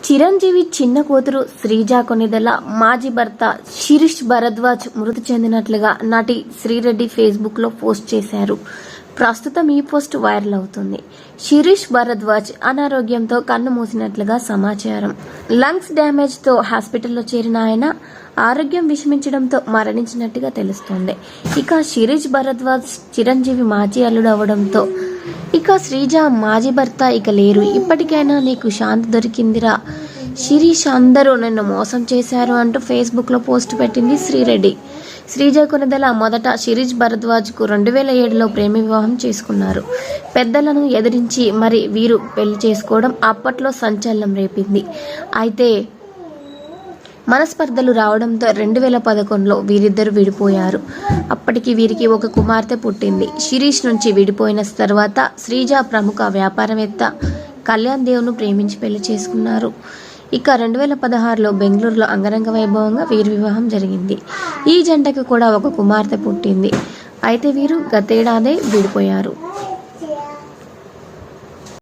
చిరంజీవి చిన్న కూతురు శ్రీజ కొనిదెల మాజీ భర్త శిరీష్ భరద్వాజ్ మృతి చెందినట్లుగా నటి శ్రీరెడ్డి ఫేస్బుక్ లో పోస్ట్ చేశారు. ప్రస్తుతం ఈ పోస్ట్ వైరల్ అవుతుంది. శిరీష్ భరద్వాజ్ అనారోగ్యంతో కన్ను మూసినట్లుగా సమాచారం. లంగ్స్ డ్యామేజ్ తో హాస్పిటల్లో చేరిన ఆయన ఆరోగ్యం విషమించడంతో మరణించినట్టుగా తెలుస్తోంది. ఇక శిరీష్ భరద్వాజ్ చిరంజీవి మాజీ అల్లుడు అవడంతో ఇక శ్రీజ మాజీ భర్త ఇక లేరు. ఇప్పటికైనా నీకు శాంతి దొరికిందిరా శిరీష్, అందరూ నిన్ను మోసం చేశారు అంటూ ఫేస్బుక్ లో పోస్ట్ పెట్టింది శ్రీరెడ్డి. శ్రీజ కొనిదెల మొదట శిరీష్ భరద్వాజ్ కు 2007లో ప్రేమ వివాహం చేసుకున్నారు. పెద్దలను ఎదిరించి మరి వీరు పెళ్లి చేసుకోవడం అప్పట్లో సంచలనం రేపింది. అయితే మనస్పర్ధలు రావడంతో 2011లో వీరిద్దరు విడిపోయారు. అప్పటికి వీరికి ఒక కుమార్తె పుట్టింది. శిరీష్ నుంచి విడిపోయిన తర్వాత శ్రీజ ప్రముఖ వ్యాపారవేత్త కళ్యాణ్ దేవ్ను ప్రేమించి పెళ్లి చేసుకున్నారు. ఇక 2016లో బెంగళూరులో అంగరంగ వైభవంగా వీరి వివాహం జరిగింది. ఈ జంటకు కూడా ఒక కుమార్తె పుట్టింది. అయితే వీరు గతేడాదే విడిపోయారు.